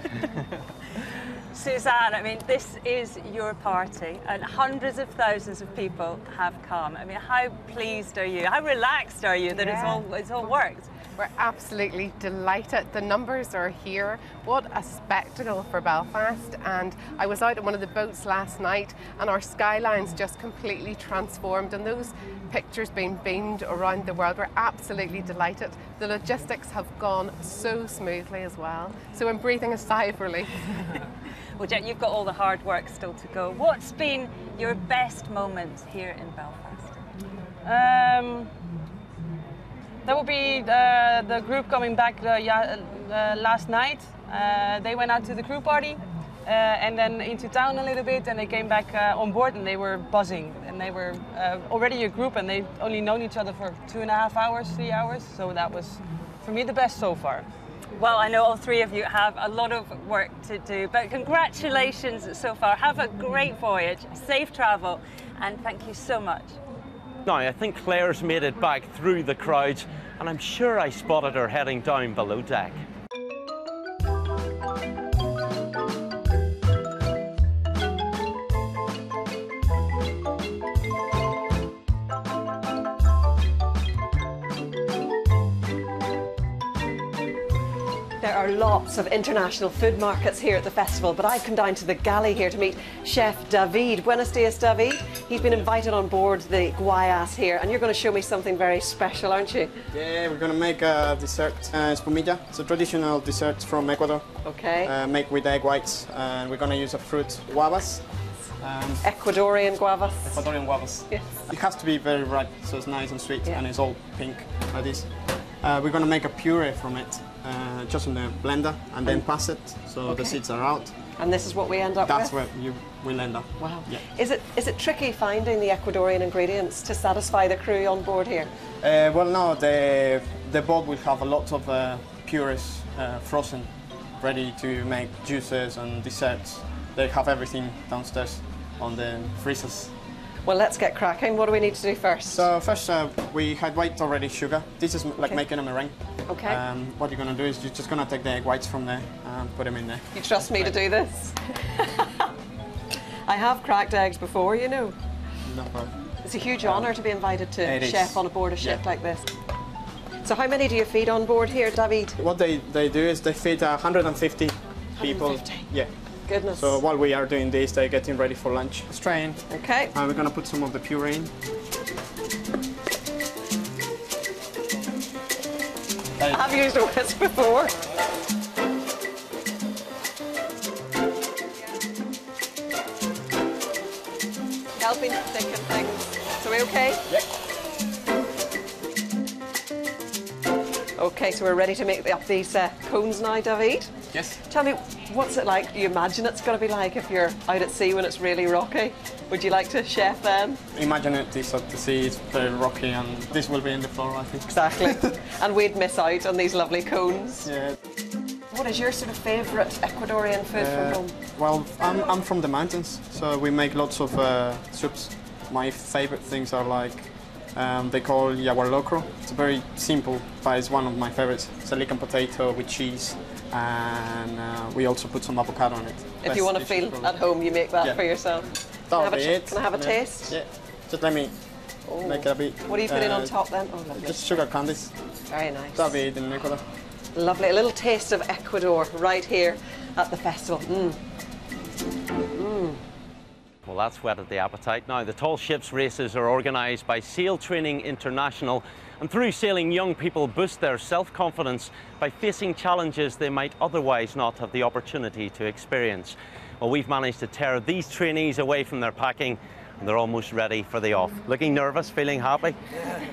Speaker 2: Suzanne, I mean, this is your party, and hundreds of thousands of people have come. I mean, how pleased are you? How relaxed are you that it's all worked?
Speaker 31: We're absolutely delighted. The numbers are here. What a spectacle for Belfast. And I was out on one of the boats last night, and our skyline's just completely transformed, and those pictures being beamed around the world. We're absolutely delighted. The logistics have gone so smoothly as well. So I'm breathing a sigh of relief.
Speaker 2: Well, Jet, you've got all the hard work still to go. What's been your best moment here in Belfast?
Speaker 29: That would be the group coming back last night. They went out to the crew party and then into town a little bit, and they came back on board, and they were buzzing. And they were already a group, and they've only known each other for 2.5 hours, 3 hours. So that was, for me, the best so far.
Speaker 2: Well, I know all three of you have a lot of work to do, but congratulations so far. Have a great voyage, safe travel, and thank you so much.
Speaker 1: Now, I think Claire's made it back through the crowds, and I'm sure I spotted her heading down below deck.
Speaker 3: There are lots of international food markets here at the festival, but I've come down to the galley here to meet Chef David. Buenos dias, David. He's been invited on board the Guayas here, and you're going to show me something very special, aren't you?
Speaker 4: Yeah, we're going to make a dessert, espumilla. It's a traditional dessert from Ecuador.
Speaker 3: Okay.
Speaker 4: Made with egg whites, and we're going to use a fruit, guavas.
Speaker 3: Ecuadorian guavas.
Speaker 4: Ecuadorian guavas.
Speaker 3: Yes.
Speaker 4: It has to be very ripe, so it's nice and sweet, and it's all pink like this. We're going to make a puree from it, just in the blender, and then pass it, so the seeds are out.
Speaker 3: And this is what we end up with?
Speaker 4: That's where you will end up.
Speaker 3: Wow.
Speaker 4: Yeah.
Speaker 3: Is it tricky finding the Ecuadorian ingredients to satisfy the crew on board here?
Speaker 4: Well, no, the boat will have a lot of purees frozen, ready to make juices and desserts. They have everything downstairs on the freezers.
Speaker 3: Well, let's get cracking. What do we need to do first?
Speaker 4: So first, we had white already sugar. This is like making a meringue.
Speaker 3: Okay.
Speaker 4: What you're going to do is you're just going to take the egg whites from there and put them in there.
Speaker 3: You trust me to do this? I have cracked eggs before, you know.
Speaker 4: No problem.
Speaker 3: It's a huge honour to be invited to chef on board a ship like this. So how many do you feed on board here, David?
Speaker 4: What they do is they feed 150 people.
Speaker 3: 150?
Speaker 4: Yeah.
Speaker 3: Goodness.
Speaker 4: So while we are doing this, they're getting ready for lunch. Strain.
Speaker 3: Okay.
Speaker 4: And we're going to put some of the puree in.
Speaker 3: I've used a whisk before. Helping to thicken things. So we okay?
Speaker 4: Yep.
Speaker 3: Okay, so we're ready to make up these cones now, David?
Speaker 4: Yes.
Speaker 3: Tell me, what's it like? Do you imagine it's going to be like if you're out at sea when it's really rocky? Would you like to chef then?
Speaker 4: Imagine it this at the sea, it's very rocky, and this will be in the floor, I think.
Speaker 3: Exactly. And we'd miss out on these lovely cones.
Speaker 4: Yeah.
Speaker 3: What is your sort of favourite Ecuadorian food from home?
Speaker 4: Well, I'm from the mountains, so we make lots of soups. My favourite things are like, they call yaguar locro. It's very simple, but it's one of my favourites. It's a lican potato with cheese, and we also put some avocado on it.
Speaker 3: If you want to feel at home, you make that for yourself.
Speaker 4: That'll be it.
Speaker 3: Can I have a taste?
Speaker 4: Yeah. Just let me make it a bit.
Speaker 3: What are you putting on top then? Oh, lovely.
Speaker 4: Just sugar candies.
Speaker 3: Very nice.
Speaker 4: That'll be it in Ecuador.
Speaker 3: Lovely. A little taste of Ecuador right here at the festival.
Speaker 1: Well, that's whetted the appetite. Now, the tall ships races are organised by Sail Training International, and through sailing, young people boost their self-confidence by facing challenges they might otherwise not have the opportunity to experience. Well, we've managed to tear these trainees away from their packing, and they're almost ready for the off. Looking nervous, feeling happy?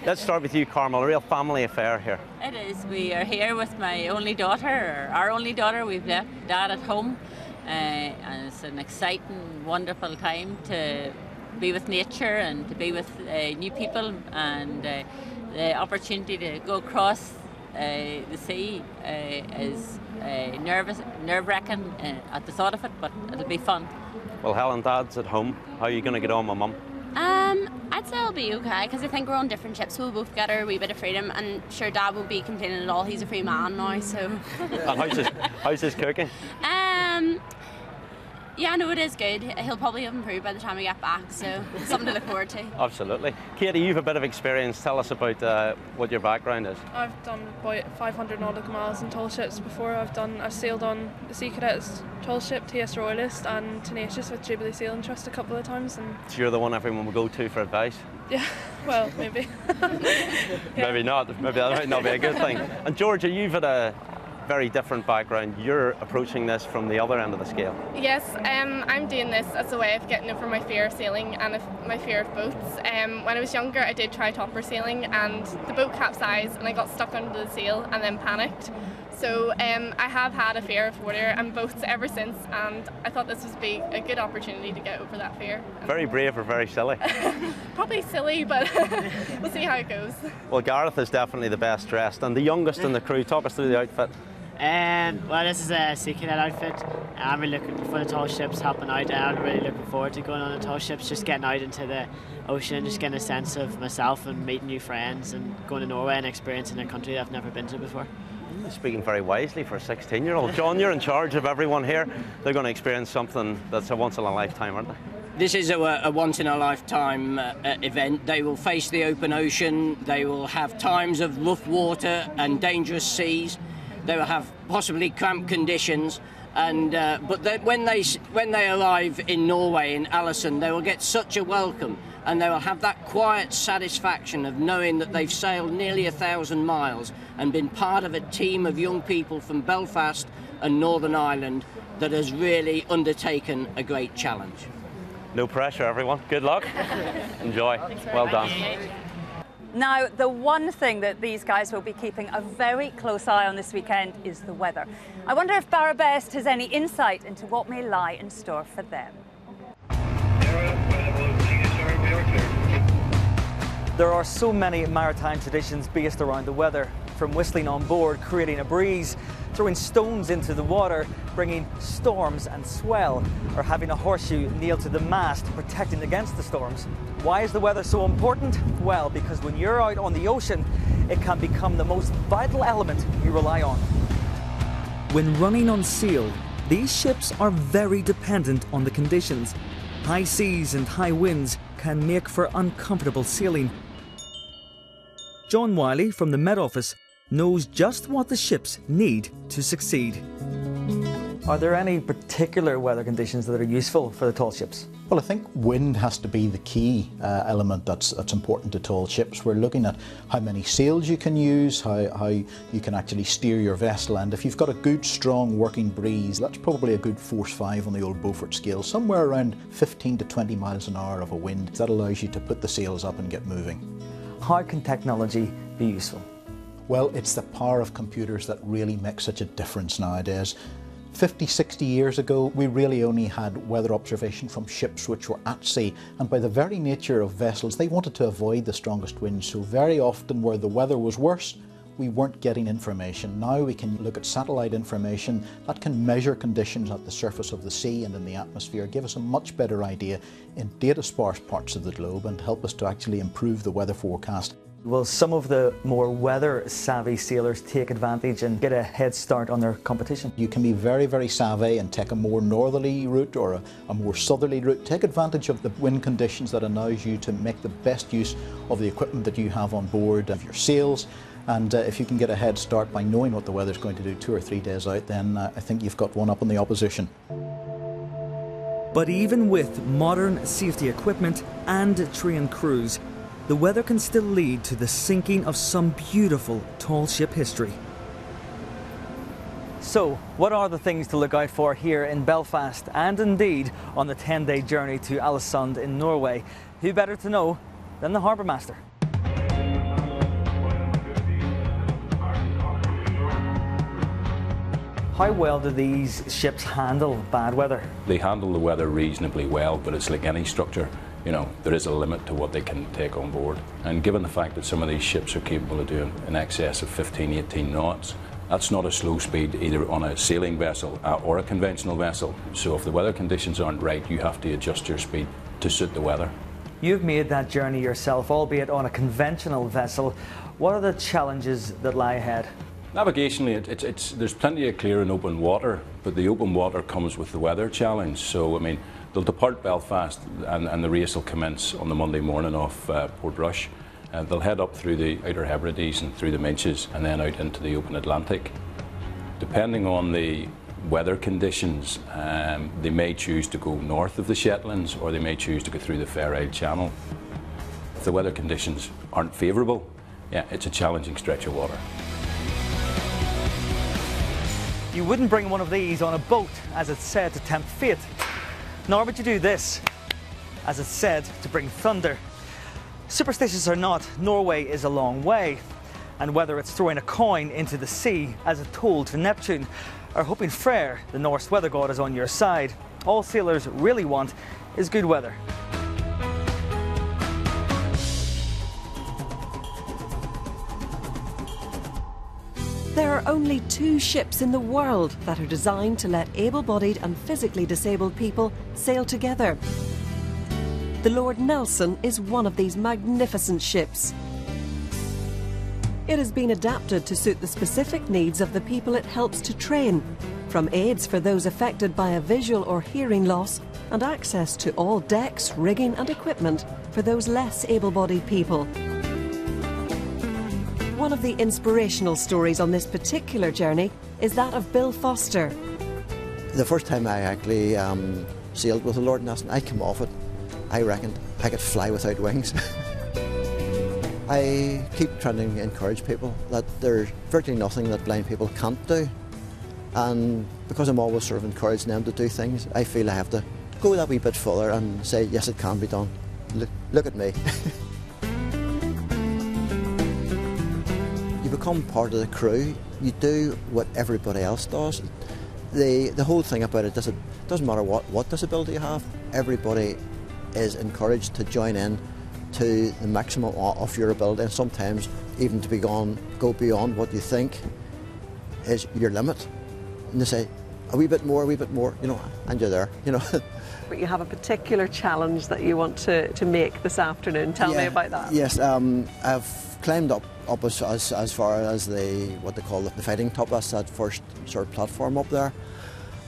Speaker 1: Let's start with you, Carmel. A real family affair here.
Speaker 5: It is. We are here with my only daughter, or our only daughter. We've left Dad at home. And it's an exciting, wonderful time to be with nature and to be with new people, and the opportunity to go across the sea is nerve-wracking at the thought of it, but it'll be fun.
Speaker 1: Well, Helen, Dad's at home. How are you going to get on with Mum?
Speaker 6: I'd say it'll be okay, because I think we're on different ships, so we'll both get our wee bit of freedom, and sure, Dad won't be complaining at all. He's a free man now, so...
Speaker 1: And how's his cooking?
Speaker 6: Yeah, no, it is good. He'll probably have improved by the time we get back, so something to look forward to.
Speaker 1: Absolutely. Katie, you've a bit of experience. Tell us about what your background is.
Speaker 7: I've done about 500 nautical miles in tall ships before. I've sailed on the Sea Cadets tall ship, TS Royalist, and Tenacious with Jubilee Sailing Trust a couple of times. And
Speaker 1: So you're the one everyone will go to for advice?
Speaker 7: yeah, well, maybe.
Speaker 1: Maybe not. Maybe that might not be a good thing. And Georgia, you've had a very different background. You're approaching this from the other end of the scale.
Speaker 8: Yes, I'm doing this as a way of getting over my fear of sailing and my fear of boats. When I was younger, I did try topper sailing, and the boat capsized and I got stuck under the sail and then panicked. So I have had a fear of water and boats ever since, and I thought this would be a good opportunity to get over that fear.
Speaker 1: Very brave or very silly?
Speaker 8: Probably silly, but we'll see how it goes.
Speaker 1: Well, Gareth is definitely the best dressed and the youngest in the crew. Talk us through the outfit.
Speaker 9: Well, this is a Sea Cadet outfit. I'm really looking for the tall ships, helping out. I'm really looking forward to going on the tall ships, just getting out into the ocean, just getting a sense of myself and meeting new friends, and going to Norway and experiencing a country I've never been to before.
Speaker 1: Speaking very wisely for a 16-year-old. John, you're in charge of everyone here. They're going to experience something that's a once-in-a-lifetime, aren't they?
Speaker 10: This is a once-in-a-lifetime event. They will face the open ocean. They will have times of rough water and dangerous seas. They will have possibly cramped conditions. And but when they arrive in Norway, in Alesund, they will get such a welcome, and they will have that quiet satisfaction of knowing that they've sailed nearly 1,000 miles and been part of a team of young people from Belfast and Northern Ireland that has really undertaken a great challenge.
Speaker 1: No pressure, everyone. Good luck. Enjoy. Well done.
Speaker 2: Now, the one thing that these guys will be keeping a very close eye on this weekend is the weather. I wonder if Barra Best has any insight into what may lie in store for them.
Speaker 11: There are so many maritime traditions based around the weather, from whistling on board, creating a breeze, throwing stones into the water, bringing storms and swell, or having a horseshoe nailed to the mast, protecting against the storms. Why is the weather so important? Well, because when you're out on the ocean, it can become the most vital element you rely on.
Speaker 12: When running on sail, these ships are very dependent on the conditions. High seas and high winds can make for uncomfortable sailing. John Wiley from the Met Office knows just what the ships need to succeed.
Speaker 11: Are there any particular weather conditions that are useful for the tall ships?
Speaker 13: Well, I think wind has to be the key element that's important to tall ships. We're looking at how many sails you can use, how you can actually steer your vessel, and if you've got a good strong working breeze, that's probably a good force 5 on the old Beaufort scale, somewhere around 15 to 20 miles an hour of a wind. That allows you to put the sails up and get moving.
Speaker 11: How can technology be useful?
Speaker 13: Well, it's the power of computers that really makes such a difference nowadays. 50, 60 years ago, we really only had weather observation from ships which were at sea, and by the very nature of vessels, they wanted to avoid the strongest winds, so very often where the weather was worse, we weren't getting information. Now we can look at satellite information that can measure conditions at the surface of the sea and in the atmosphere, give us a much better idea in data-sparse parts of the globe and help us to actually improve the weather forecast.
Speaker 11: Will some of the more weather-savvy sailors take advantage and get a head start on their competition?
Speaker 13: You can be very, very savvy and take a more northerly route or a more southerly route. Take advantage of the wind conditions that allows you to make the best use of the equipment that you have on board, of your sails. And if you can get a head start by knowing what the weather's going to do 2 or 3 days out, then I think you've got one up on the opposition.
Speaker 12: But even with modern safety equipment and trained crews, the weather can still lead to the sinking of some beautiful tall ship history.
Speaker 11: So, what are the things to look out for here in Belfast and indeed on the 10-day journey to Alesund in Norway? Who better to know than the Harbour Master? How well do these ships handle bad weather?
Speaker 14: They handle the weather reasonably well, but it's like any structure. You know, there is a limit to what they can take on board. And given the fact that some of these ships are capable of doing in excess of 15, 18 knots, that's not a slow speed either on a sailing vessel or a conventional vessel. So if the weather conditions aren't right, you have to adjust your speed to suit the weather.
Speaker 11: You've made that journey yourself, albeit on a conventional vessel. What are the challenges that lie ahead?
Speaker 14: Navigationally, there's plenty of clear and open water, but the open water comes with the weather challenge. So, I mean, they'll depart Belfast and the race will commence on the Monday morning off Portrush. They'll head up through the Outer Hebrides and through the Minches and then out into the open Atlantic. Depending on the weather conditions, they may choose to go north of the Shetlands or they may choose to go through the Fair Isle Channel. If the weather conditions aren't favourable, yeah, it's a challenging stretch of water.
Speaker 11: You wouldn't bring one of these on a boat, as it's said, to tempt fate. Nor would you do this, as it's said, to bring thunder. Superstitious or not, Norway is a long way. And whether it's throwing a coin into the sea as a toll to Neptune, or hoping Freyr, the Norse weather god, is on your side, all sailors really want is good weather.
Speaker 3: There are only 2 ships in the world that are designed to let able-bodied and physically disabled people sail together. The Lord Nelson is one of these magnificent ships. It has been adapted to suit the specific needs of the people it helps to train, from aids for those affected by a visual or hearing loss and access to all decks, rigging and equipment for those less able-bodied people. One of the inspirational stories on this particular journey is that of Bill Foster.
Speaker 15: The first time I actually sailed with the Lord Nelson, I came off it, I reckoned I could fly without wings. I keep trying to encourage people that there's virtually nothing that blind people can't do. And because I'm always sort of encouraging them to do things, I feel I have to go that wee bit further and say, yes, it can be done. Look at me. You become part of the crew, you do what everybody else does. The whole thing about it, doesn't matter what disability you have, everybody is encouraged to join in to the maximum of your ability, and sometimes even to go beyond what you think is your limit. And they say, a wee bit more, you know, and you're there, you know.
Speaker 3: But you have a particular challenge that you want to make this afternoon. Tell me about that.
Speaker 15: Yes, I've climbed up as far as what they call the fighting top. That's that first sort of platform up there.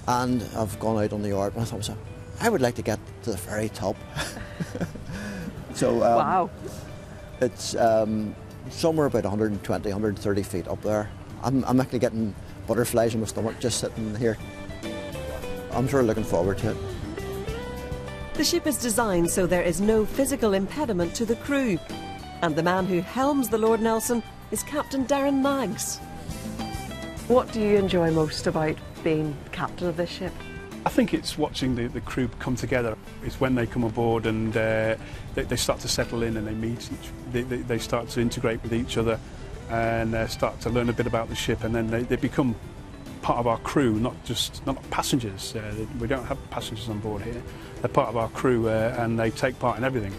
Speaker 15: And I've gone out on the yard and I thought, I would like to get to the very top. So
Speaker 3: wow.
Speaker 15: It's somewhere about 120, 130 feet up there. I'm actually getting butterflies in my stomach just sitting here. I'm sort of looking forward to it.
Speaker 3: The ship is designed so there is no physical impediment to the crew. And the man who helms the Lord Nelson is Captain Darren Maggs. What do you enjoy most about being captain of this ship?
Speaker 16: I think it's watching the crew come together. It's when they come aboard and they start to settle in and they meet, they start to integrate with each other and start to learn a bit about the ship, and then they become part of our crew, not passengers. We don't have passengers on board here. They're part of our crew and they take part in everything.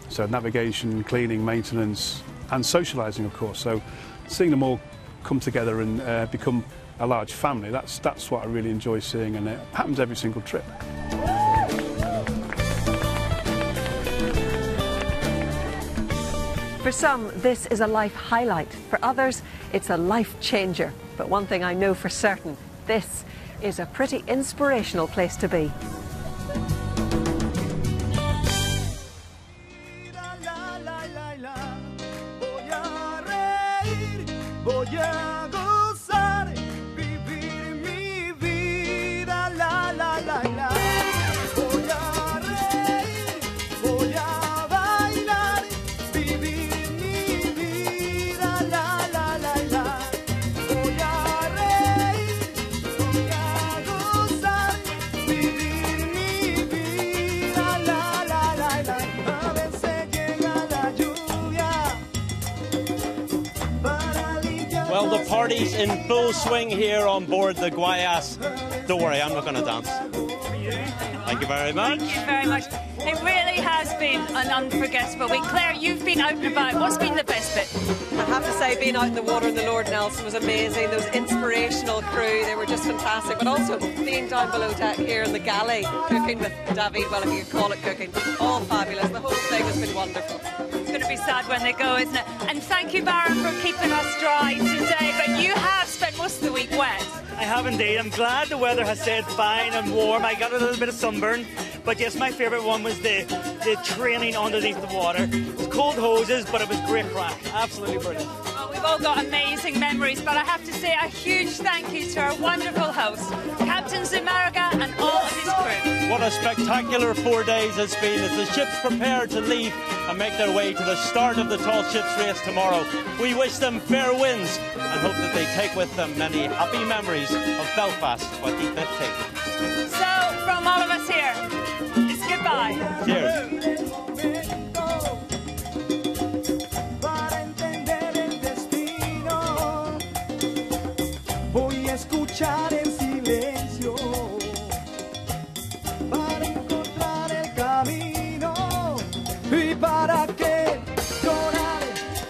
Speaker 16: So navigation, cleaning, maintenance and socialising, of course. So seeing them all come together and become a large family, that's what I really enjoy seeing, and it happens every single trip.
Speaker 3: For some, this is a life highlight. For others, it's a life changer. But one thing I know for certain, this is a pretty inspirational place to be.
Speaker 1: Well, the party's in full swing here on board the Guayas. Don't worry, I'm not going to dance. Thank you very much.
Speaker 2: Thank you very much. It really has been an unforgettable week. Claire, you've been out and about. What's been the best bit?
Speaker 3: I have to say, being out in the water in the Lord Nelson was amazing. Those inspirational crew, they were just fantastic. But also being down below deck here in the galley, cooking with David, well, if you could call it cooking, all fabulous. The whole thing has been wonderful.
Speaker 2: It's going to be sad when they go, isn't it? And thank you, Baron, for keeping us dry today. But you have spent most of the week wet.
Speaker 11: I have indeed. I'm glad the weather has stayed fine and warm. I got a little bit of sunburn. But yes, my favourite one was the training underneath the water. It was cold hoses, but it was great crack. Absolutely brilliant.
Speaker 2: Well, we've all got amazing memories, but I have to say a huge thank you to our wonderful host, Captain Zumaraga, and all of his crew.
Speaker 1: What a spectacular 4 days it's been as the ships prepare to leave and make their way to the start of the Tall Ships race tomorrow. We wish them fair winds and hope that they take with them many happy memories of Belfast 2015.
Speaker 2: So, from all of us here, it's goodbye.
Speaker 1: Cheers.
Speaker 17: Voy a escuchar en silencio para encontrar el camino. ¿Y para qué llorar?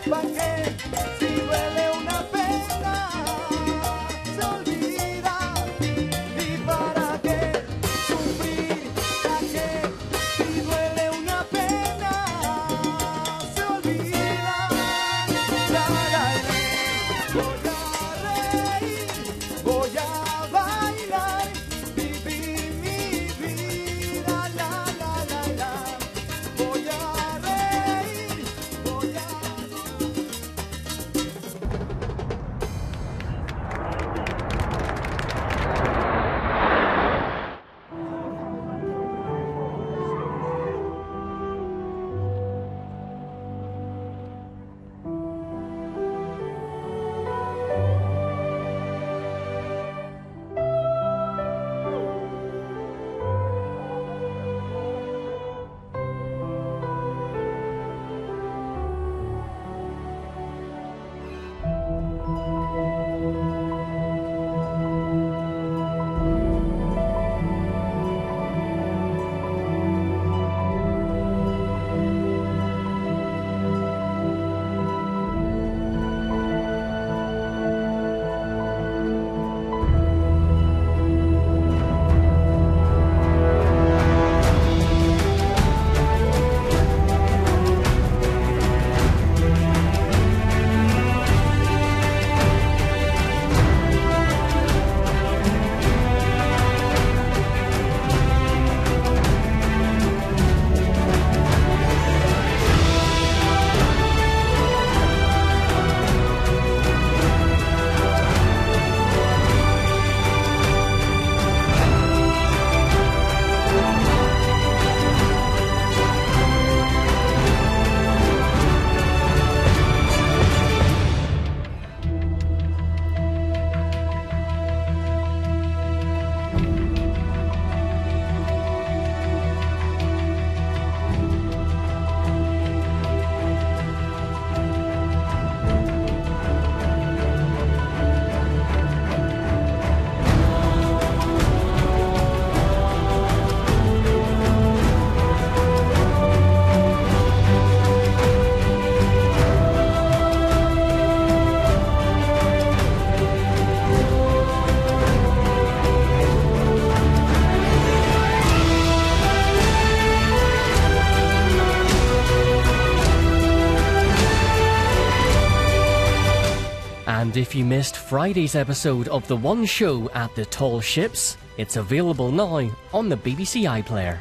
Speaker 17: ¿Para qué? Si duele una pena, se olvida. ¿Y para qué sufrir? ¿Para qué? Si duele una
Speaker 18: And if you missed Friday's episode of The One Show at the Tall Ships, it's available now on the BBC iPlayer.